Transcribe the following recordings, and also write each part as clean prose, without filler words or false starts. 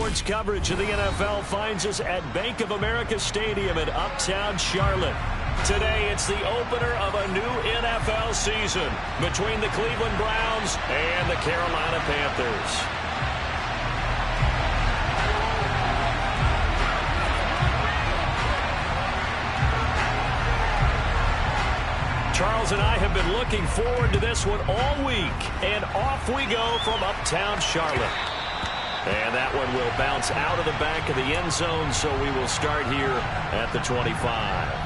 Sports coverage of the NFL finds us at Bank of America Stadium in Uptown Charlotte. Today, it's the opener of a new NFL season between the Cleveland Browns and the Carolina Panthers. Charles and I have been looking forward to this one all week, and off we go from Uptown Charlotte. And that one will bounce out of the back of the end zone, so we will start here at the 25.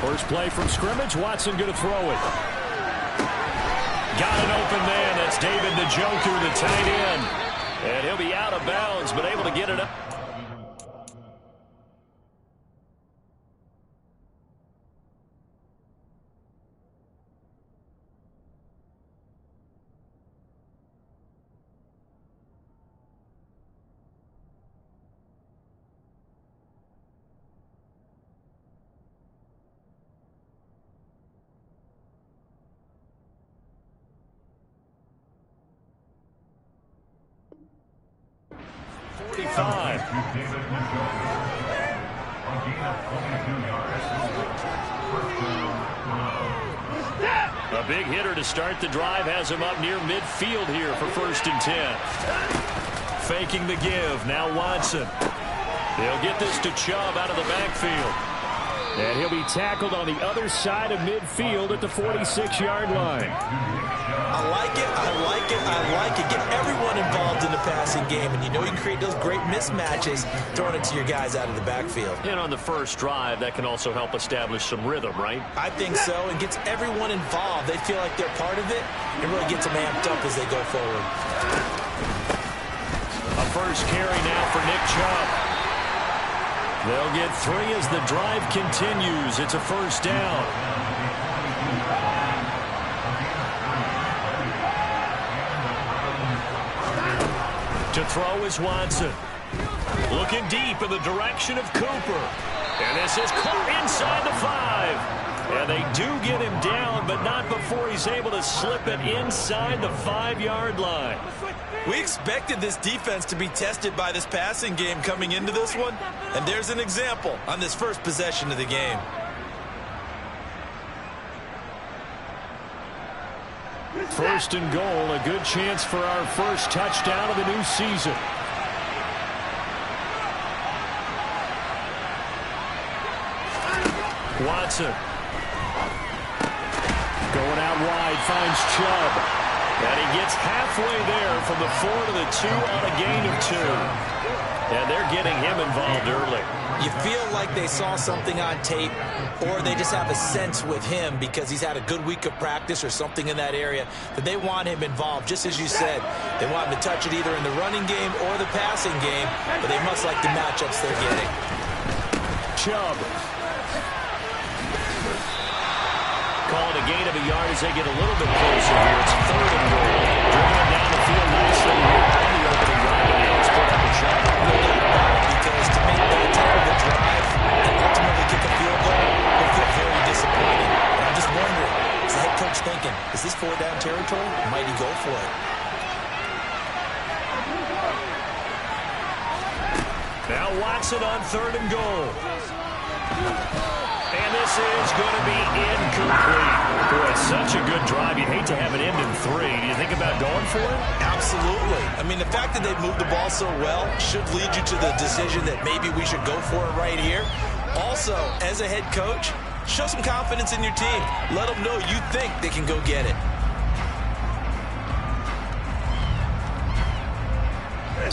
First play from scrimmage. Watson going to throw it. Got an open man. That's David Njoku, the tight end. And he'll be out of bounds, but able to get it up. A big hitter to start the drive has him up near midfield here for 1st and 10. Faking the give. Now Watson. He'll get this to Chubb out of the backfield. And he'll be tackled on the other side of midfield at the 46-yard line. I like it, I like it, I like it. Get everyone involved in the passing game, and you know you can create those great mismatches throwing it to your guys out of the backfield. And on the first drive, that can also help establish some rhythm, right? I think so, and gets everyone involved. They feel like they're part of it, and really gets them amped up as they go forward. A first carry now for Nick Chubb. They'll get 3 as the drive continues. It's a first down. To throw is Watson. Looking deep in the direction of Cooper. And this is caught inside the 5. And they do get him down, but not before he's able to slip it inside the 5-yard line. We expected this defense to be tested by this passing game coming into this one, and there's an example on this first possession of the game. First and goal, a good chance for our first touchdown of the new season. Watson. Going out wide, finds Chubb. And he gets halfway there from the 4 to the 2 on a gain of 2. And they're getting him involved early. You feel like they saw something on tape, or they just have a sense with him because he's had a good week of practice or something in that area that they want him involved. Just as you said, they want him to touch it either in the running game or the passing game, but they must like the matchups they're getting. Chubb. Calling a gain of a yard as they get a little bit closer here. It's 3rd and goal. Driven it down the field nicely here on the opening drive. And he's put up a shot. Because to make that type of a drive and ultimately kick a field goal will feel very disappointing. And I'm just wondering, is the head coach thinking, is this 4-down territory? Might he go for it? Now Watson on 3rd and goal. And this is going to be incomplete. Boy, it's such a good drive. You'd hate to have it end in 3. Do you think about going for it? Absolutely. I mean, the fact that they've moved the ball so well should lead you to the decision that maybe we should go for it right here. Also, as a head coach, show some confidence in your team. Let them know you think they can go get it.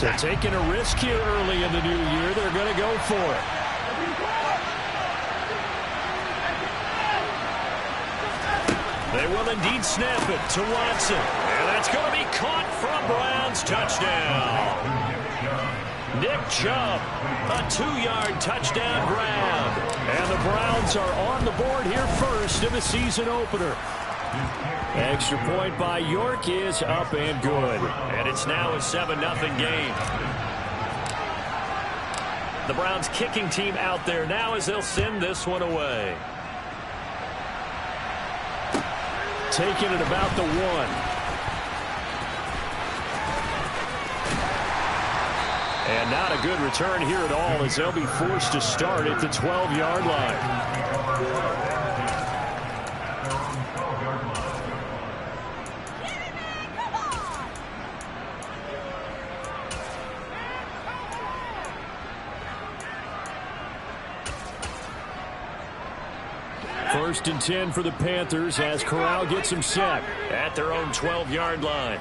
So taking a risk here early in the new year, they're going to go for it. They will indeed snap it to Watson. And that's going to be caught for a Browns touchdown. Nick Chubb, a 2-yard touchdown grab. And the Browns are on the board here first in the season opener. Extra point by York is up and good. And it's now a 7-0 game. The Browns kicking team out there now as they'll send this one away. Taking it about the 1. And not a good return here at all as they'll be forced to start at the 12-yard line. First and 10 for the Panthers as Corral gets him set at their own 12-yard line.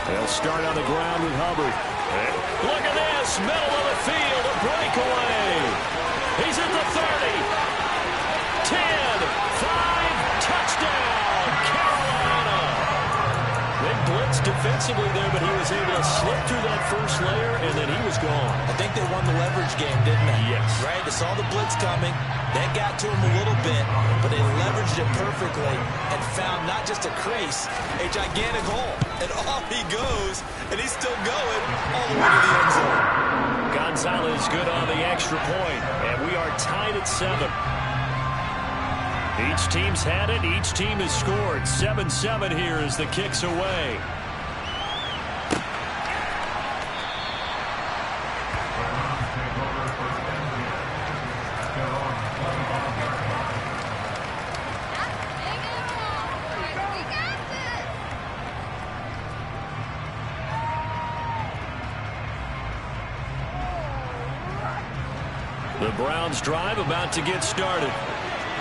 They'll start on the ground with Hubbard. Look at this, middle of the field, a breakaway. He's at the 30. 10, 5, touchdown. Blitz defensively there, but he was able to slip through that first layer, and then he was gone. I think they won the leverage game, didn't they? Yes. Right? They saw the blitz coming. That got to him a little bit, but they leveraged it perfectly and found not just a crease, a gigantic hole. And off he goes, and he's still going all the way to the end zone. Gonzalez good on the extra point, and we are tied at 7. Each team's had it. Each team has scored. 7-7 here as the kick's away. The Browns drive about to get started.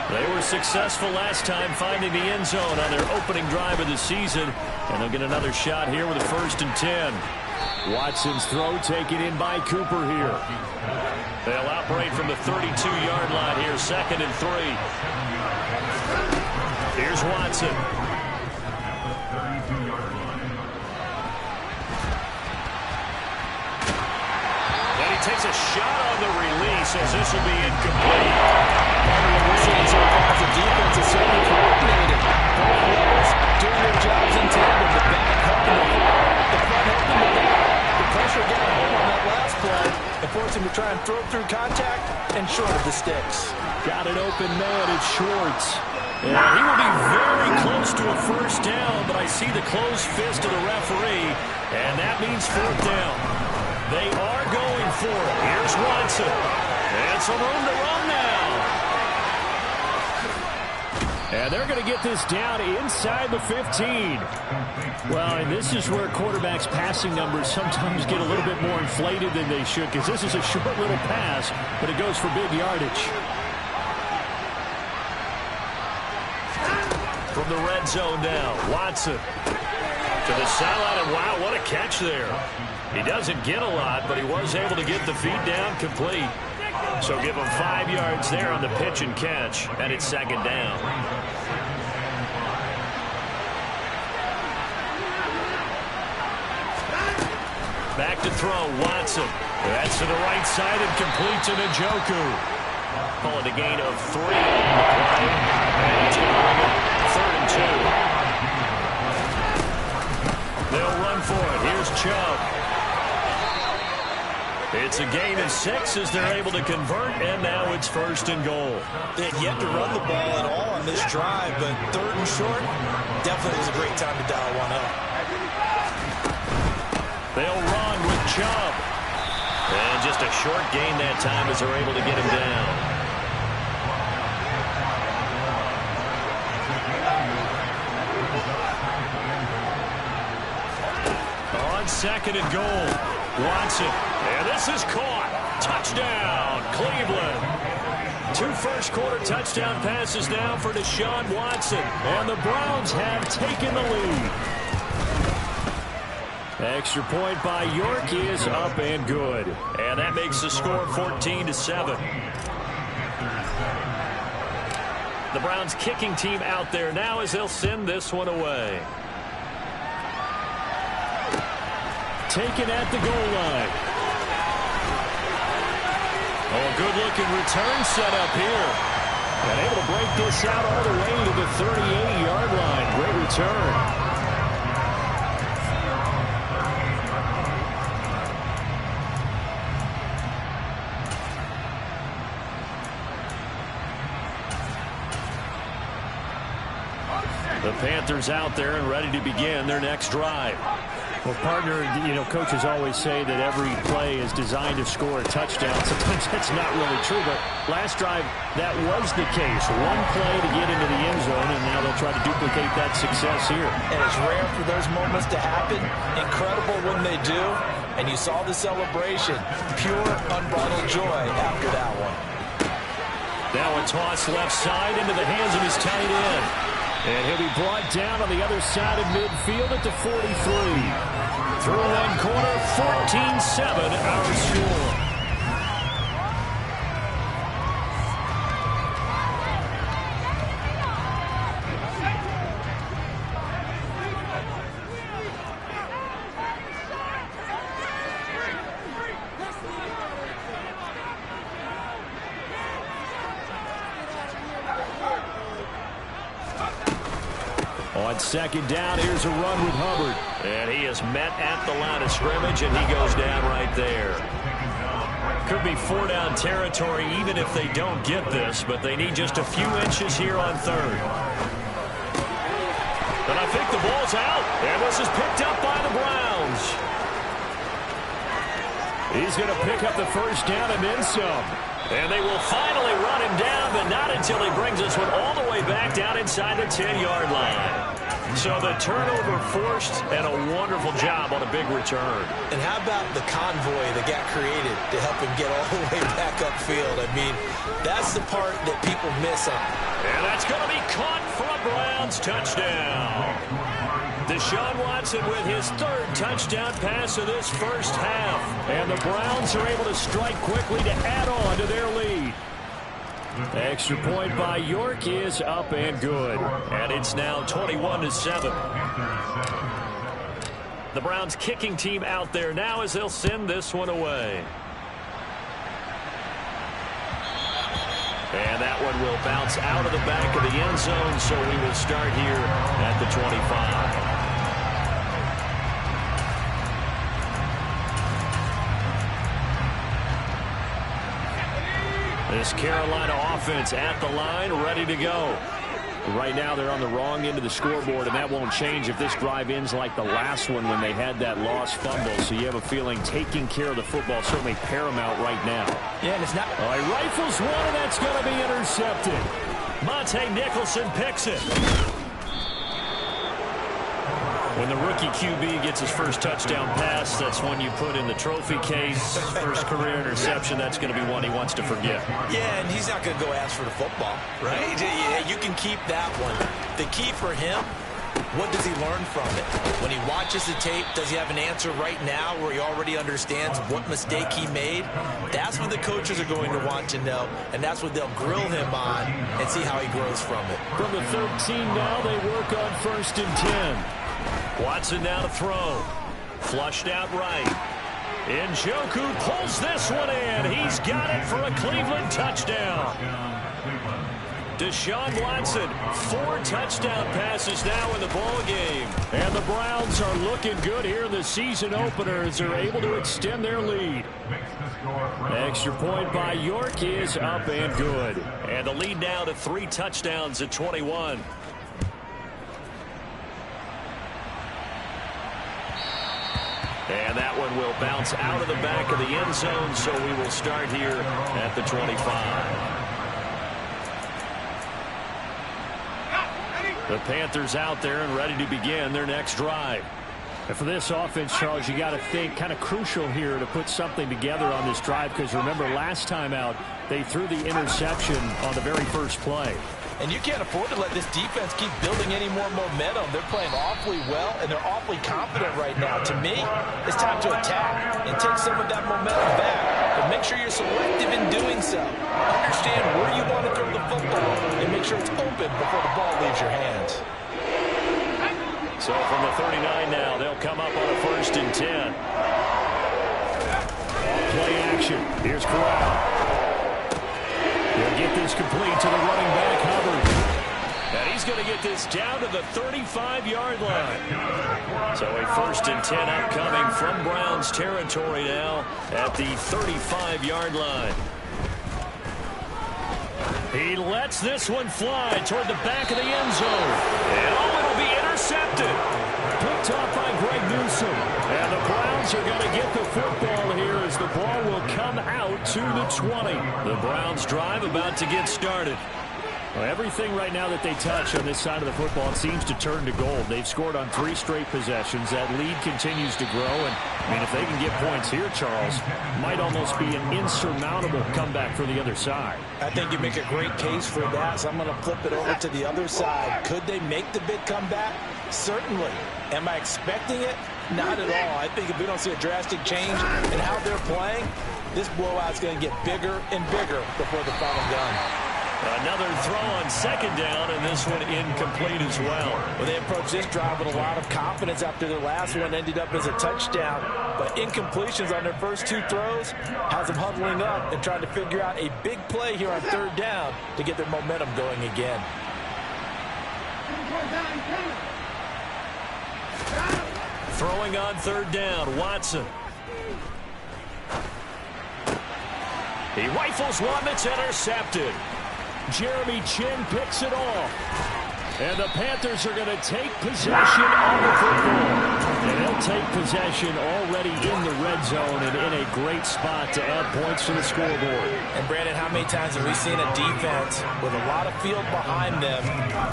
They were successful last time finding the end zone on their opening drive of the season, and they'll get another shot here with a 1st and 10. Watson's throw taken in by Cooper here. They'll operate from the 32-yard line here, 2nd and 3. Here's Watson. And he takes a shot on the release as this will be incomplete. So far, the defense is certainly coordinated. Both players doing their jobs in tandem. The back helping the front helping the back. The pressure got home on that last play and forced him to try and throw through contact and short of the sticks. Got an open man at Schwartz. And he will be very close to a first down, but I see the closed fist of the referee, and that means 4th down. They are going for it. Here's Watson. And some room to run now. And they're going to get this down inside the 15. Well, and this is where quarterbacks' passing numbers sometimes get a little bit more inflated than they should, because this is a short little pass, but it goes for big yardage. From the red zone now, Watson to the sideline, and wow, what a catch there. He doesn't get a lot, but he was able to get the feet down complete. So give him 5 yards there on the pitch and catch, and it's 2nd down. Back to throw, Watson. That's to the right side and complete to Njoku. Call it a gain of 3 on the play. And it's going to bring it 3rd and 2. They'll run for it. Here's Chubb. It's a gain of 6 as they're able to convert, and now it's 1st and goal. They had yet to run the ball at all on this drive, but 3rd and short definitely was a great time to dial one up. They'll run with Chubb. And just a short gain that time as they're able to get him down. On 2nd and goal, Watson. And this is caught. Touchdown, Cleveland. 2 first-quarter touchdown passes now for Deshaun Watson. And the Browns have taken the lead. Extra point by York is up and good. And that makes the score 14-7. The Browns kicking team out there now as they'll send this one away. taken at the goal line. Oh, good-looking return set up here. And able to break this out all the way to the 38-yard line. Great return. The Panthers out there and ready to begin their next drive. Well, partner, coaches always say that every play is designed to score a touchdown. Sometimes that's not really true, but last drive, that was the case. One play to get into the end zone, and now they'll try to duplicate that success here. And it's rare for those moments to happen. Incredible when they do. And you saw the celebration. Pure, unbridled joy after that one. Now a toss left side into the hands of his tight end. And he'll be brought down on the other side of midfield at the 43. Through one corner, 14-7 our score. On second down, here's a run with Hubbard. And he is met at the line of scrimmage, and he goes down right there. Could be four-down territory even if they don't get this, but they need just a few inches here on third. And I think the ball's out, and this is picked up by the Browns. He's going to pick up the first down and then some. And they will finally run him down, but not until he brings this one all the way back down inside the 10-yard line. So the turnover forced, and a wonderful job on a big return. And how about the convoy that got created to help him get all the way back upfield? I mean, that's the part that people miss on. And that's going to be caught for a Browns touchdown. Deshaun Watson with his third touchdown pass of this first half. And the Browns are able to strike quickly to add on to their lead. Extra point by York is up and good. And it's now 21-7. The Browns kicking team out there now as they'll send this one away. And that one will bounce out of the back of the end zone, so we will start here at the 25. This Carolina offense at the line, ready to go. Right now they're on the wrong end of the scoreboard, and that won't change if this drive ends like the last one when they had that lost fumble. So you have a feeling taking care of the football is certainly paramount right now. Yeah, and it's not. All right, rifles one, and that's going to be intercepted. Monte Nicholson picks it. When the rookie QB gets his first touchdown pass, that's one you put in the trophy case. First career interception, that's going to be one he wants to forget. Yeah, and he's not going to go ask for the football, right? You can keep that one. The key for him, what does he learn from it? When he watches the tape, does he have an answer right now where he already understands what mistake he made? That's what the coaches are going to want to know, and that's what they'll grill him on and see how he grows from it. From the 13 now, they work on 1st and 10. Watson now to throw. Flushed out right. Njoku pulls this one in. He's got it for a Cleveland touchdown. Deshaun Watson, 4 touchdown passes now in the ball game. And the Browns are looking good here in the season opener as they're able to extend their lead. Extra point by York is up and good. And the lead now to 3 touchdowns at 21. And that one will bounce out of the back of the end zone, so we will start here at the 25. The Panthers out there and ready to begin their next drive. And for this offense, Charles, you got to think kind of crucial here to put something together on this drive, because remember last time out, they threw the interception on the very first play. And you can't afford to let this defense keep building any more momentum. They're playing awfully well, and they're awfully confident right now. To me, it's time to attack and take some of that momentum back. But make sure you're selective in doing so. Understand where you want to throw the football and make sure it's open before the ball leaves your hands. So from the 39 now, they'll come up on a 1st and 10. this down to the 35-yard line. So a 1st and 10 upcoming from Browns territory now at the 35-yard line. He lets this one fly toward the back of the end zone. And it'll be intercepted. Picked off by Greg Newsome. And the Browns are going to get the football here as the ball will come out to the 20. The Browns drive about to get started. Well, everything right now that they touch on this side of the football, it seems to turn to gold. They've scored on 3 straight possessions. That lead continues to grow. And, I mean, if they can get points here, Charles, might almost be an insurmountable comeback for the other side. I think you make a great case for that, so I'm going to flip it over to the other side. Could they make the big comeback? Certainly. Am I expecting it? Not at all. I think if we don't see a drastic change in how they're playing, this blowout's going to get bigger and bigger before the final gun. Another throw on 2nd down, and this one incomplete as well. Well, they approached this drive with a lot of confidence after their last one ended up as a touchdown. But incompletions on their first 2 throws has them huddling up and trying to figure out a big play here on 3rd down to get their momentum going again. Throwing on 3rd down, Watson. He rifles one that's intercepted. Jeremy Chin picks it off. And the Panthers are going to take possession of the football. And they'll take possession already in the red zone and in a great spot to add points to the scoreboard. And, Brandon, how many times have we seen a defense with a lot of field behind them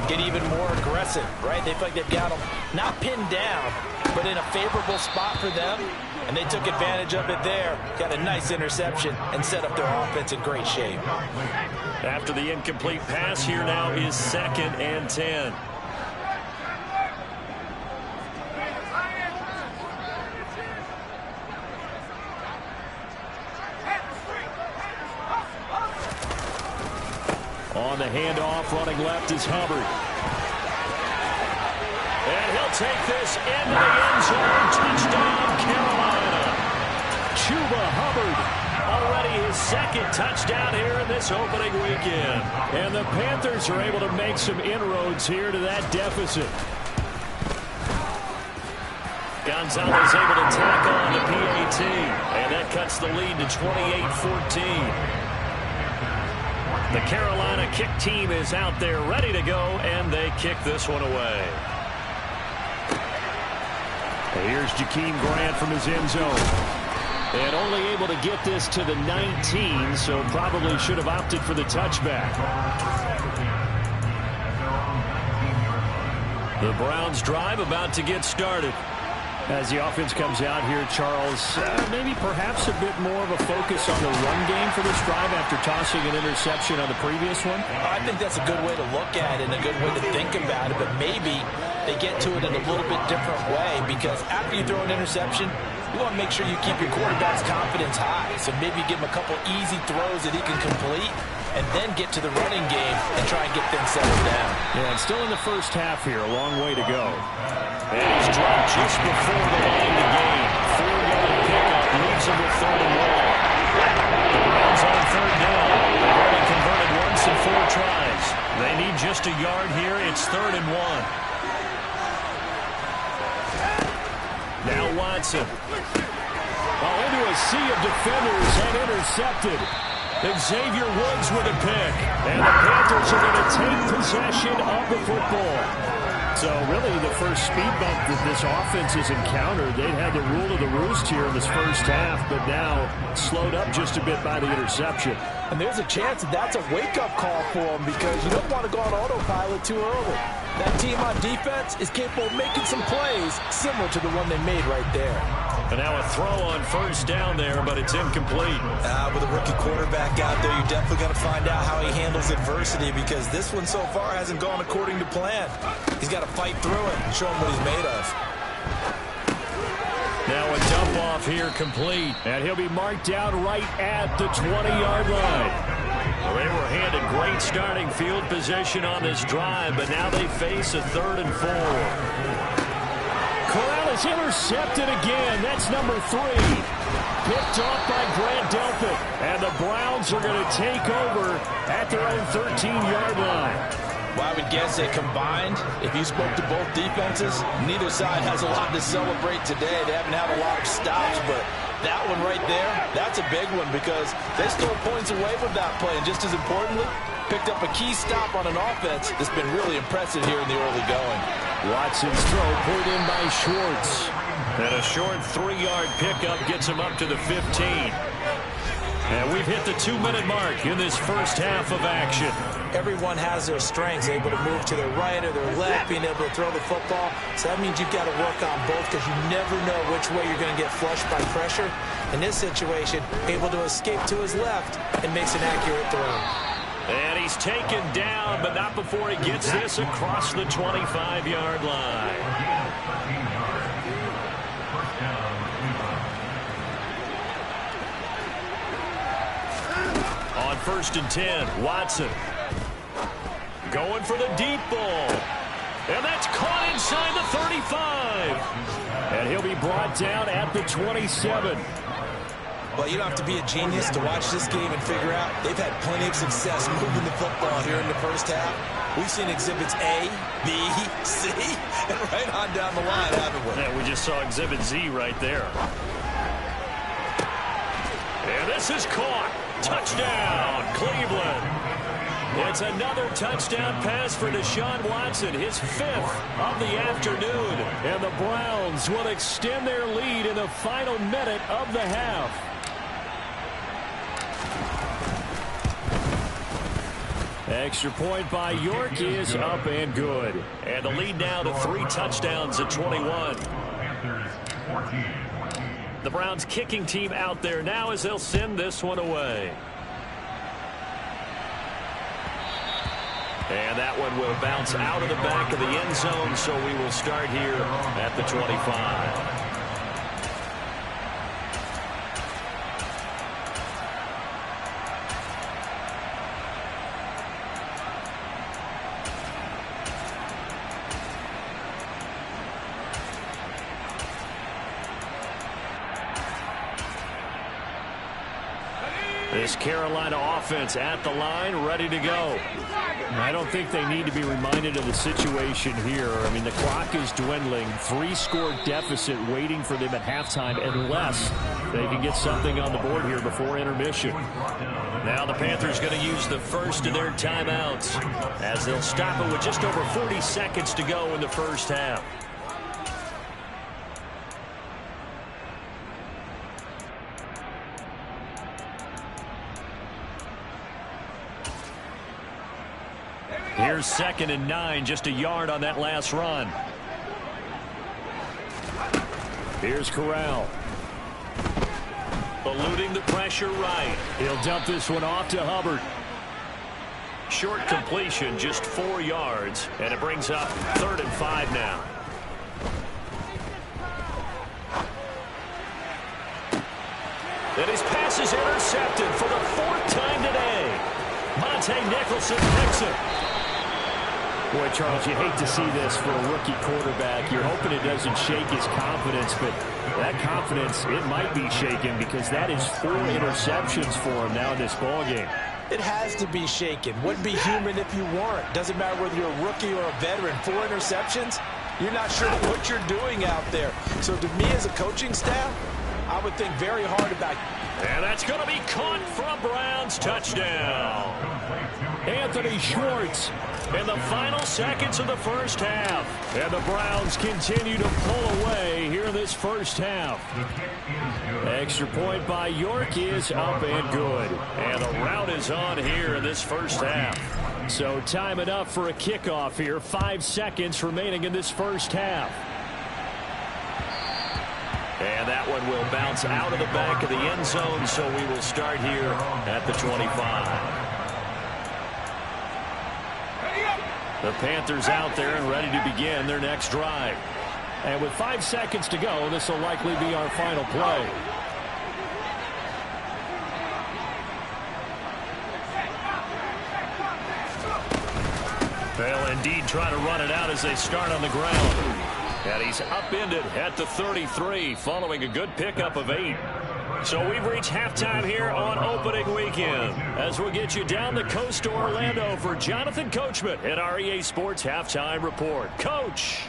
get even more aggressive, right? They feel like they've got them not pinned down, but in a favorable spot for them. And they took advantage of it there. Got a nice interception and set up their offense in great shape. After the incomplete pass, here now is 2nd and 10. On the handoff, running left is Hubbard. And he'll take this into the end zone. Touchdown, Carolina. Chuba Hubbard. Already his 2nd touchdown here in this opening weekend. And the Panthers are able to make some inroads here to that deficit. Gonzalez able to tack on the PAT. And that cuts the lead to 28-14. The Carolina kick team is out there ready to go, and they kick this one away. Here's Jakeem Grant from his end zone. And only able to get this to the 19, so probably should have opted for the touchback. The Browns drive about to get started. As the offense comes out here, Charles, maybe perhaps a bit more of a focus on the run game for this drive after tossing an interception on the previous one? I think that's a good way to look at it and a good way to think about it, but maybe they get to it in a little bit different way, because after you throw an interception, you want to make sure you keep your quarterback's confidence high. So maybe give him a couple easy throws that he can complete and then get to the running game and try and get things settled down. Yeah, and still in the first half here, a long way to go. And he's dropped just before the line to gain. 4-yard pickup leaves him with 3rd and long. The Browns on 3rd down. They've already converted once in 4 tries. They need just a yard here. It's 3rd and 1. Now Watson. Into a sea of defenders and intercepted. Xavier Woods with a pick. And the Panthers are going to take possession of the football. So really the first speed bump that this offense has encountered, they've had the rule of the roost here in this first half, but now slowed up just a bit by the interception. And there's a chance that that's a wake-up call for them, because you don't want to go on autopilot too early. That team on defense is capable of making some plays similar to the one they made right there. And now a throw on 1st down there, but it's incomplete. With a rookie quarterback out there, you're definitely going to find out how he handles adversity, because this one so far hasn't gone according to plan. He's got to fight through it and show him what he's made of. Now a dump off here complete. And he'll be marked down right at the 20-yard line. Well, they were handed great starting field position on this drive, but now they face a 3rd and 4. Corral is intercepted again. That's number 3. Picked off by Grant Delpit. And the Browns are going to take over at their own 13-yard line. Well, I would guess that combined, if you spoke to both defenses, neither side has a lot to celebrate today. They haven't had a lot of stops, but that one right there, that's a big one because they stole points away from that play. And just as importantly, picked up a key stop on an offense that's been really impressive here in the early going. Watson's throw pulled in by Schwartz. And a short 3-yard pickup gets him up to the 15. And we've hit the 2-minute mark in this first half of action. Everyone has their strengths, able to move to their right or their left, being able to throw the football. So that means you've got to work on both because you never know which way you're going to get flushed by pressure. In this situation, able to escape to his left and makes an accurate throw. And he's taken down, but not before he gets this across the 25-yard line. On 1st and 10, Watson going for the deep ball. And that's caught inside the 35. And he'll be brought down at the 27. Well, you don't have to be a genius to watch this game and figure out they've had plenty of success moving the football here in the first half. We've seen exhibits A, B, C, and right on down the line, haven't we? Yeah, we just saw exhibit Z right there. And this is caught. Touchdown, Cleveland. It's another touchdown pass for Deshaun Watson, his 5th of the afternoon. And the Browns will extend their lead in the final minute of the half. Extra point by York is up and good. And the lead now to 3 touchdowns at 21. The Browns kicking team out there now as they'll send this one away. And that one will bounce out of the back of the end zone, so we will start here at the 25. This Carolina offense at the line, ready to go. I don't think they need to be reminded of the situation here. I mean, the clock is dwindling. 3-score deficit waiting for them at halftime unless they can get something on the board here before intermission. Now the Panthers going to use the first of their timeouts as they'll stop it with just over 40 seconds to go in the first half. Here's 2nd and 9, just a yard on that last run. Here's Corral. Eluding the pressure right. He'll dump this one off to Hubbard. Short completion, just 4 yards, and it brings up 3rd and 5 now. And his pass is intercepted for the 4th time today. Monte Nicholson picks it. Boy, Charles, you hate to see this for a rookie quarterback. You're hoping it doesn't shake his confidence, but that confidence, it might be shaken because that is 4 interceptions for him now in this ballgame. It has to be shaken. Wouldn't be human if you weren't. Doesn't matter whether you're a rookie or a veteran. 4 interceptions, you're not sure what you're doing out there. So to me as a coaching staff, I would think very hard about it. And that's going to be caught for a Browns touchdown. Anthony Schwartz. In the final seconds of the first half. And the Browns continue to pull away here in this first half. Extra point by York is up and good. And the route is on here in this first half. So time enough for a kickoff here. 5 seconds remaining in this first half. And that one will bounce out of the back of the end zone, so we will start here at the 25. The Panthers out there and ready to begin their next drive. And with 5 seconds to go, this will likely be our final play. They'll indeed try to run it out as they start on the ground. And he's upended at the 33 following a good pickup of 8. So we've reached halftime here on opening weekend as we'll get you down the coast to Orlando for Jonathan Coachman at our EA Sports Halftime Report. Coach.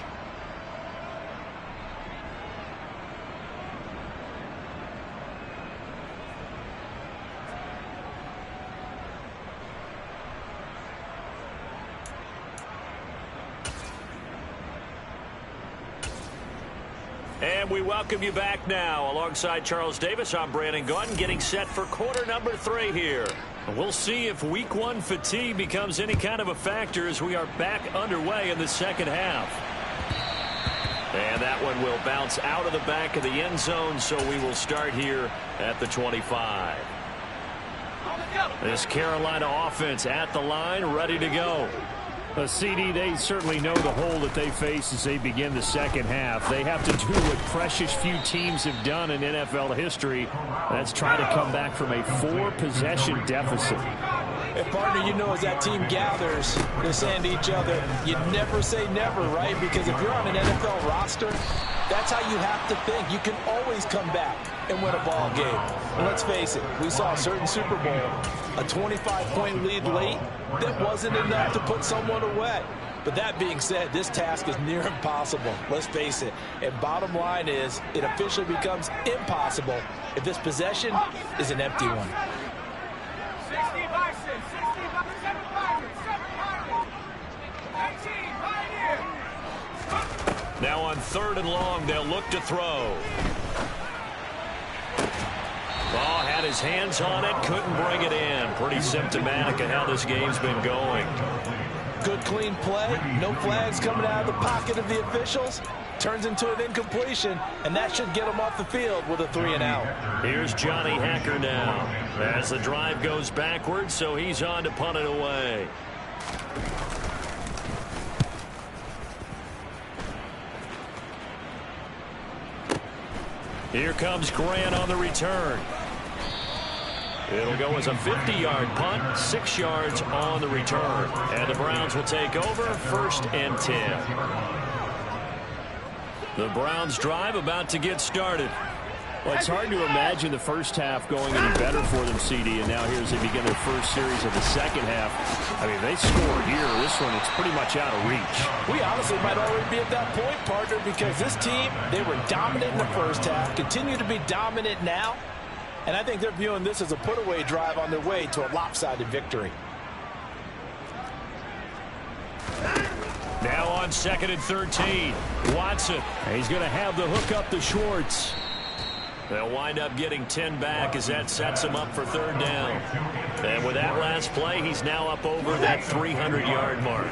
And we welcome you back now. Alongside Charles Davis, I'm Brandon Gaudin, getting set for quarter number 3 here. We'll see if week 1 fatigue becomes any kind of a factor as we are back underway in the second half. And that one will bounce out of the back of the end zone, so we will start here at the 25. This Carolina offense at the line, ready to go. CD, they certainly know the hole that they face as they begin the second half. They have to do what precious few teams have done in NFL history. That's try to come back from a 4-possession deficit. And partner, you know, as that team gathers, they're saying to each other, you never say never, right? Because if you're on an NFL roster, that's how you have to think. You can always come back and win a ball game. And let's face it, we saw a certain Super Bowl, a 25-point lead late, that wasn't enough to put someone away. But that being said, this task is near impossible. Let's face it. And bottom line is, it officially becomes impossible if this possession is an empty one. Now on 3rd and long, they'll look to throw. Ball had his hands on it, couldn't bring it in. Pretty symptomatic of how this game's been going. Good clean play, no flags coming out of the pocket of the officials. Turns into an incompletion, and that should get him off the field with a 3-and-out. Here's Johnny Hacker now as the drive goes backwards, so he's on to punt it away. Here comes Grant on the return. It'll go as a 50-yard punt, 6 yards on the return. And the Browns will take over, 1st and 10. The Browns drive about to get started. Well, it's hard to imagine the first half going any better for them, CD, and now here as they begin their first series of the second half. I mean, they scored here. This one, it's pretty much out of reach. We honestly might already be at that point, partner, because this team, they were dominant in the first half, continue to be dominant now, and I think they're viewing this as a put-away drive on their way to a lopsided victory. Now on 2nd and 13, Watson. He's going to have the hook up to Schwartz. They'll wind up getting 10 back as that sets him up for 3rd down. And with that last play, he's now up over that 300-yard mark.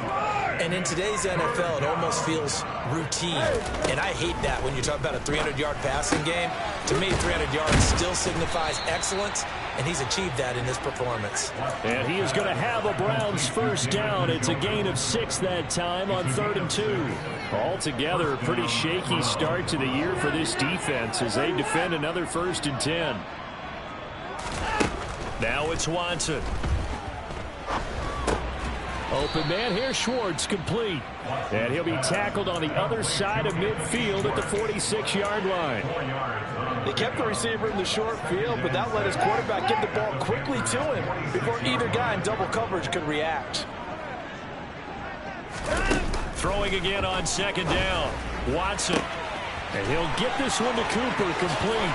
And in today's NFL, it almost feels routine. And I hate that when you talk about a 300-yard passing game. To me, 300 yards still signifies excellence, and he's achieved that in this performance. And he is going to have a Browns 1st down. It's a gain of 6 that time on 3rd and 2. Altogether, a pretty shaky start to the year for this defense as they defend another 1st and 10. Now it's Watson. Open man here, Schwartz, complete. And he'll be tackled on the other side of midfield at the 46-yard line. They kept the receiver in the short field, but that let his quarterback get the ball quickly to him before either guy in double coverage could react. Throwing again on 2nd down. Watson. And he'll get this one to Cooper, complete.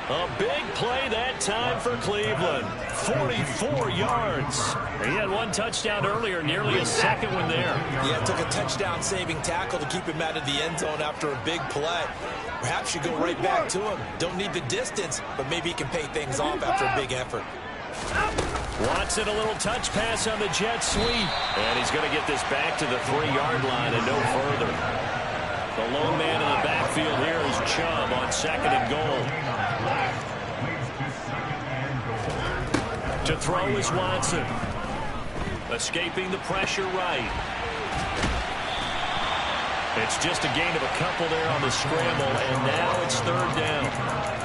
A big play that time for Cleveland. 44 yards. He had 1 touchdown earlier, nearly a 2nd one there. Yeah, took a touchdown-saving tackle to keep him out of the end zone after a big play. Perhaps you go right back to him. Don't need the distance, but maybe he can pay things off after a big effort. Watson, a little touch pass on the jet sweep. And he's going to get this back to the 3-yard line and no further. The lone man in the backfield here is Chubb on 2nd and goal. To throw is Watson. Escaping the pressure right. It's just a gain of a couple there on the scramble, and now it's 3rd down.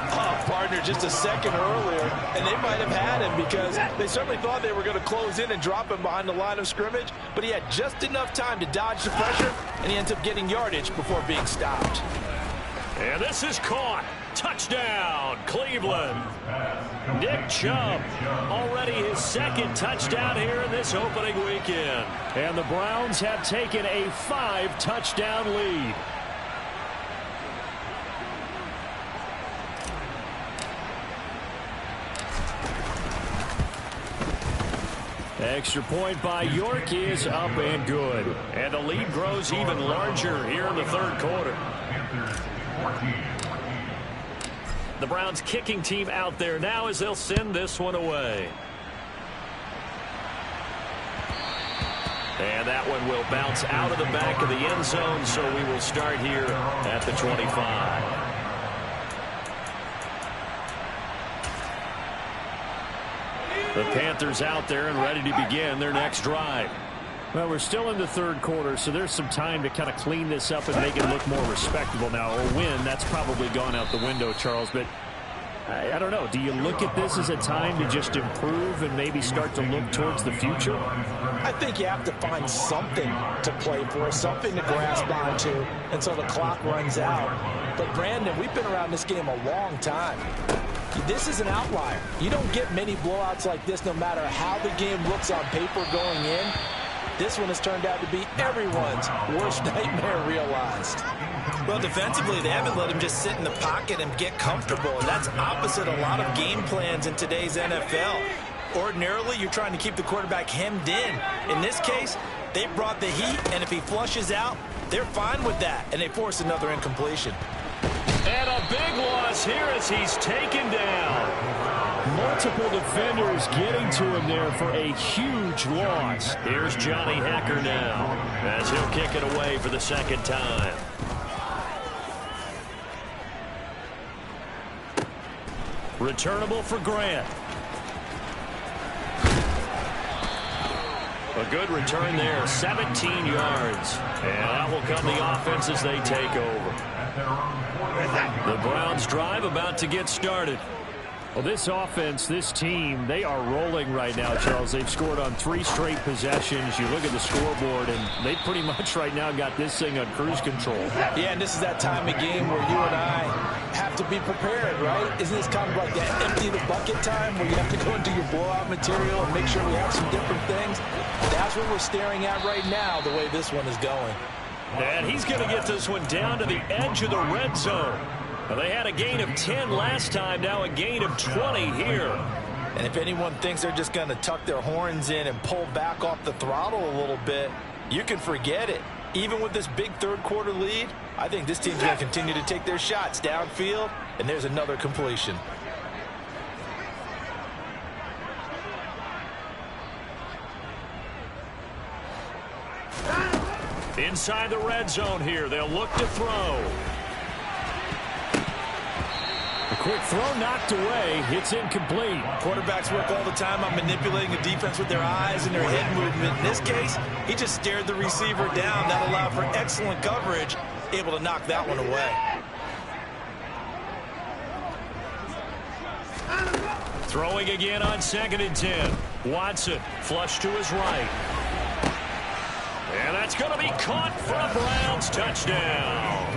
Partner, just a second earlier, and they might have had him because they certainly thought they were going to close in and drop him behind the line of scrimmage, but he had just enough time to dodge the pressure, and he ends up getting yardage before being stopped. And this is caught. Touchdown, Cleveland. Nick Chubb, already his second touchdown here in this opening weekend. And the Browns have taken a 5-touchdown lead. Extra point by York is up and good. And the lead grows even larger here in the third quarter. The Browns kicking team out there now as they'll send this one away. And that one will bounce out of the back of the end zone, so we will start here at the 25. The Panthers out there and ready to begin their next drive. Well, we're still in the third quarter, so there's some time to kind of clean this up and make it look more respectable now. A win, that's probably gone out the window, Charles, but I don't know. Do you look at this as a time to just improve and maybe start to look towards the future? I think you have to find something to play for, something to grasp onto until the clock runs out. But, Brandon, we've been around this game a long time. This is an outlier. You don't get many blowouts like this no matter how the game looks on paper going in. This one has turned out to be everyone's worst nightmare realized. Well, defensively, they haven't let him just sit in the pocket and get comfortable, and that's opposite a lot of game plans in today's NFL. Ordinarily, you're trying to keep the quarterback hemmed in. In this case, they brought the heat, and if he flushes out, they're fine with that, and they force another incompletion. And a big loss here as he's taken down. Multiple defenders getting to him there for a huge loss. Here's Johnny Hecker now as he'll kick it away for the second time. Returnable for Grant. A good return there, 17 yards. And that will come the offense as they take over. The Browns drive about to get started. Well, this offense, this team, they are rolling right now, Charles. They've scored on 3 straight possessions. You look at the scoreboard, and they pretty much right now got this thing on cruise control. Yeah, and this is that time of game where you and I have to be prepared, right? Isn't this kind of like that empty the bucket time where you have to go into your blowout material and make sure we have some different things? That's what we're staring at right now, the way this one is going. And he's going to get this one down to the edge of the red zone. Well, they had a gain of 10 last time, now a gain of 20 here. And if anyone thinks they're just going to tuck their horns in and pull back off the throttle a little bit, you can forget it. Even with this big third quarter lead, I think this team's going to continue to take their shots downfield, and there's another completion. Inside the red zone here, they'll look to throw. A quick throw knocked away. It's incomplete. Quarterbacks work all the time on manipulating the defense with their eyes and their head movement. In this case, he just stared the receiver down. That allowed for excellent coverage, able to knock that one away. Throwing again on 2nd and 10. Watson, flush to his right. And that's going to be caught for a Browns touchdown.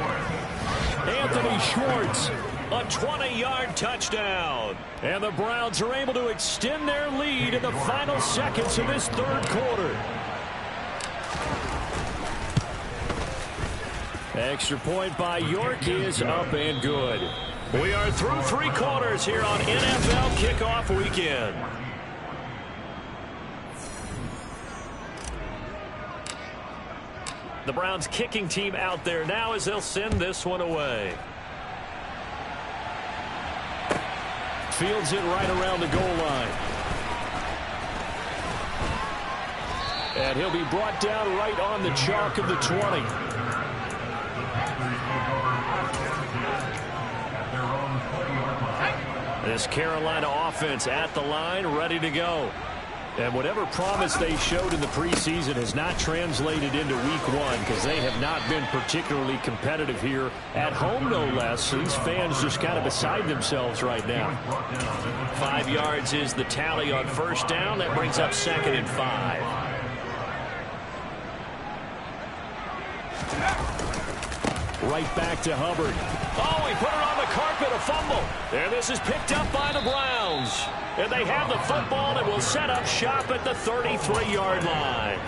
Anthony Schwartz. A 20-yard touchdown. And the Browns are able to extend their lead in the final seconds of this third quarter. Extra point by York is up and good. We are through 3 quarters here on NFL Kickoff Weekend. The Browns kicking team out there now as they'll send this one away. Fields it right around the goal line. And he'll be brought down right on the chalk of the 20. This Carolina offense at the line, ready to go. And whatever promise they showed in the preseason has not translated into week 1 because they have not been particularly competitive here at home, no less. So these fans just kind of beside themselves right now. 5 yards is the tally on first down. That brings up 2nd and 5. Right back to Hubbard. Oh, he put it on the carpet, a fumble. And this is picked up by the Browns. And they have the football and will set up shop at the 33-yard line.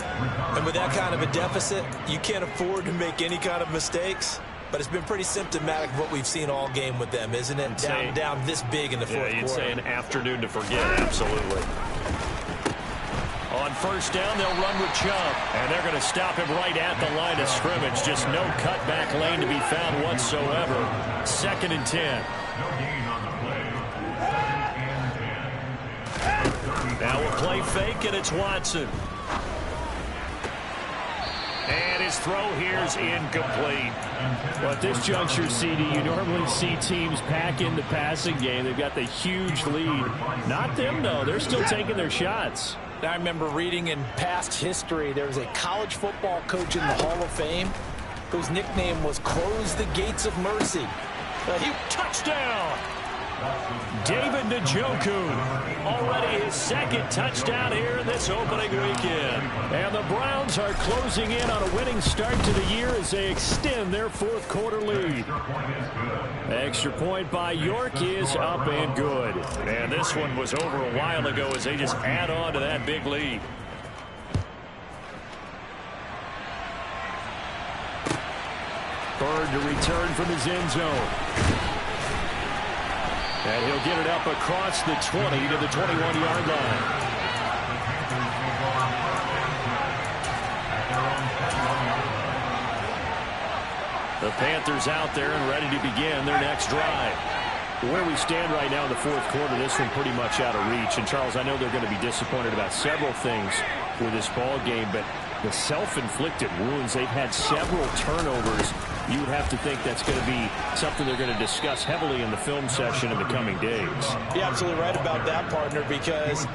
And with that kind of a deficit, you can't afford to make any kind of mistakes. But it's been pretty symptomatic of what we've seen all game with them, isn't it? Down this big in the fourth quarter. You'd say an afternoon to forget, absolutely. On first down, they'll run with Chubb. And they're going to stop him right at the line of scrimmage. Just no cutback lane to be found whatsoever. 2nd and 10. Now a play fake, and it's Watson. And his throw here is incomplete. Well, at this juncture, CD, you normally see teams pack in the passing game. They've got the huge lead. Not them, though. They're still taking their shots. I remember reading in past history, there was a college football coach in the Hall of Fame whose nickname was Close the Gates of Mercy. Touchdown! David Njoku, already his 2nd touchdown here in this opening weekend. And the Browns are closing in on a winning start to the year as they extend their 4th quarter lead. Extra point by York is up and good. And this one was over a while ago as they just add on to that big lead. Bird to return from his end zone. And he'll get it up across the 20 to the 21-yard line. The Panthers out there and ready to begin their next drive. Where we stand right now in the 4th quarter, this one pretty much out of reach. And, Charles, I know they're going to be disappointed about several things with this ball game, but the self-inflicted wounds, they've had several turnovers. You would have to think that's going to be something they're going to discuss heavily in the film session in the coming days. You're absolutely right about that, partner, because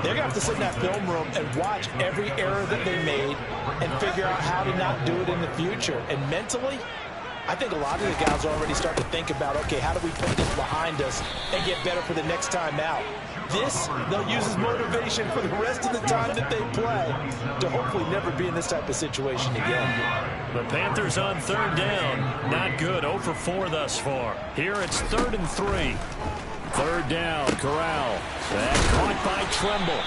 they're going to have to sit in that film room and watch every error that they made and figure out how to not do it in the future. And mentally, I think a lot of the guys already start to think about, okay, how do we put this behind us and get better for the next time out? This, they'll use as motivation for the rest of the time that they play to hopefully never be in this type of situation again. The Panthers on 3rd down. Not good. 0 for 4 thus far. Here it's 3rd and 3. 3rd down, Corral. That caught by Tremble.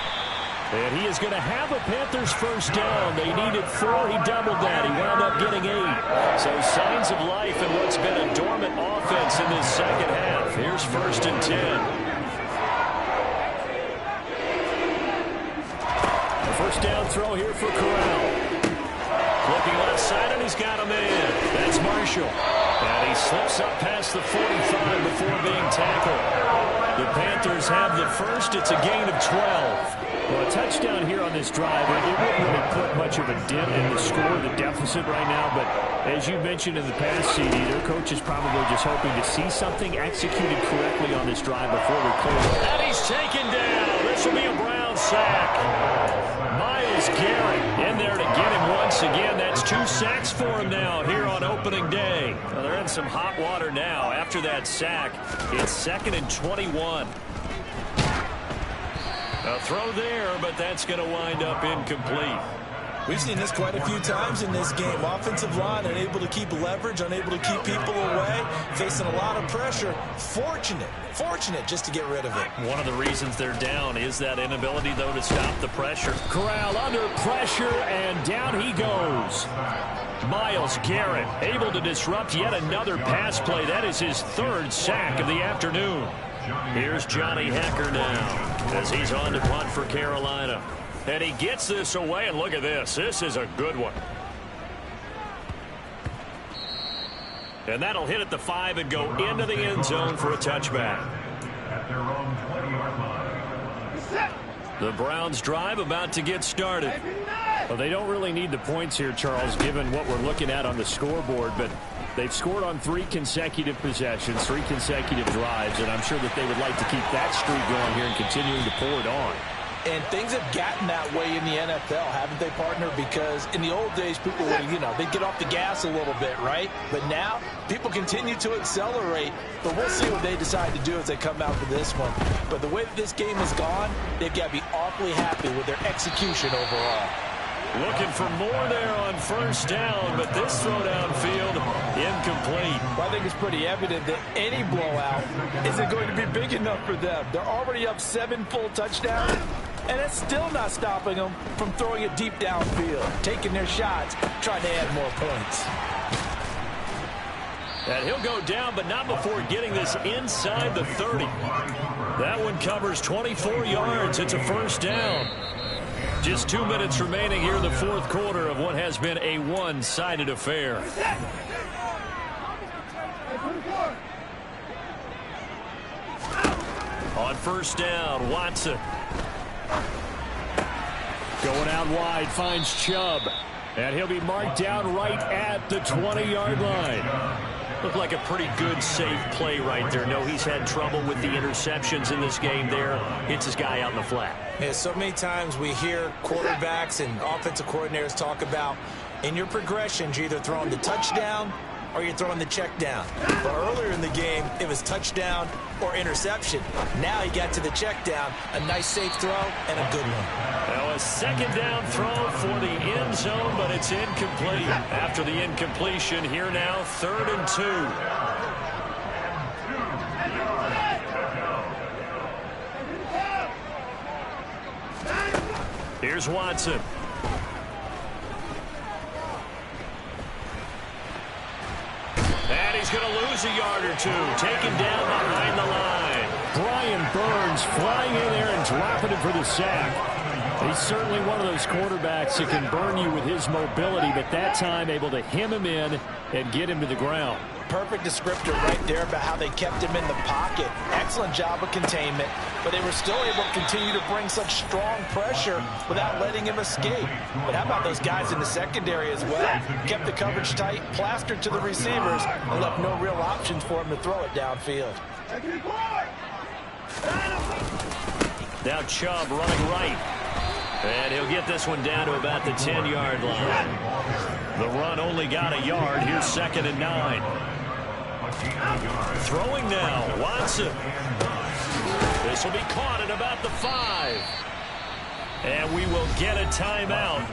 And he is going to have a Panthers first down. They needed 4. He doubled that. He wound up getting 8. So signs of life in what's been a dormant offense in this second half. Here's 1st and 10. First down throw here for Corral. Looking left side, and he's got him in. That's Marshall. And he slips up past the 45 before being tackled. The Panthers have the first. It's a gain of 12. Well, a touchdown here on this drive, it wouldn't really put much of a dent in the score, the deficit right now. But as you mentioned in the past, CD, their coach is probably just hoping to see something executed correctly on this drive before we close. And he's taken down. This will be a Brown sack. Myles Garrett in there to get him once again. That's 2 sacks for him now here on opening day. Well, they're in some hot water now after that sack. It's 2nd and 21. A throw there, but that's going to wind up incomplete. We've seen this quite a few times in this game. Offensive line unable to keep leverage, unable to keep people away, facing a lot of pressure. Fortunate just to get rid of it. One of the reasons they're down is that inability, though, to stop the pressure. Corral under pressure, and down he goes. Myles Garrett able to disrupt yet another pass play. That is his 3rd sack of the afternoon. Here's Johnny Hecker now as he's on to punt for Carolina. And he gets this away, and look at this. This is a good one. And that'll hit at the 5 and go into the end zone for a touchback. The Browns drive about to get started. Well, they don't really need the points here, Charles, given what we're looking at on the scoreboard, but they've scored on 3 consecutive possessions, 3 consecutive drives, and I'm sure that they would like to keep that streak going here and continuing to pull it on. And things have gotten that way in the NFL, haven't they, partner? Because in the old days, people would, they'd get off the gas a little bit, right? But now, people continue to accelerate. But we'll see what they decide to do as they come out for this one. But the way that this game has gone, they've got to be awfully happy with their execution overall. Looking for more there on first down, but this throw downfield incomplete. Well, I think it's pretty evident that any blowout isn't going to be big enough for them. They're already up 7 full touchdowns, and it's still not stopping them from throwing it deep downfield, taking their shots, trying to add more points. And he'll go down, but not before getting this inside the 30. That one covers 24 yards. It's a first down. Just 2 minutes remaining here in the fourth quarter of what has been a one-sided affair. On first down, Watson. Going out wide, finds Chubb. And he'll be marked down right at the 20-yard line. Looked like a pretty good, safe play right there. No, he's had trouble with the interceptions in this game there. Hits his guy out in the flat. Yeah, so many times we hear quarterbacks and offensive coordinators talk about in your progressions, you're either throwing the touchdown or you're throwing the check down. But earlier in the game, it was touchdown or interception. Now he got to the check down, a nice safe throw and a good one. Now a second down throw for the end zone, but it's incomplete. After the incompletion, here now, 3rd and 2. Here's Watson. And he's going to lose a yard or two. Taken down behind the line. Brian Burns flying in there and dropping him for the sack. He's certainly one of those quarterbacks that can burn you with his mobility, but that time able to hem him in and get him to the ground. Perfect descriptor right there about how they kept him in the pocket. Excellent job of containment, but they were still able to continue to bring such strong pressure without letting him escape. But how about those guys in the secondary as well? Kept the coverage tight, plastered to the receivers, and left no real options for him to throw it downfield. Now Chubb running right. And he'll get this one down to about the 10-yard line. The run only got a yard. Here's 2nd and 9. Throwing now, Watson. This will be caught at about the 5. And we will get a timeout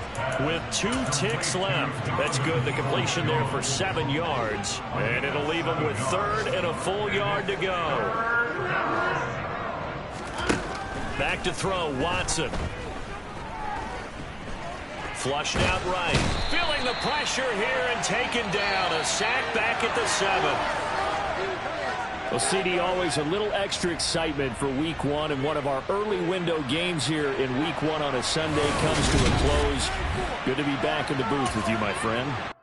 with 2 ticks left. That's good. The completion there for 7 yards. And it'll leave him with 3rd and a full yard to go. Back to throw, Watson. Flushed out right. Feeling the pressure here and taken down. A sack back at the 7. Well, CD, always a little extra excitement for Week 1, and one of our early window games here in Week 1 on a Sunday comes to a close. Good to be back in the booth with you, my friend.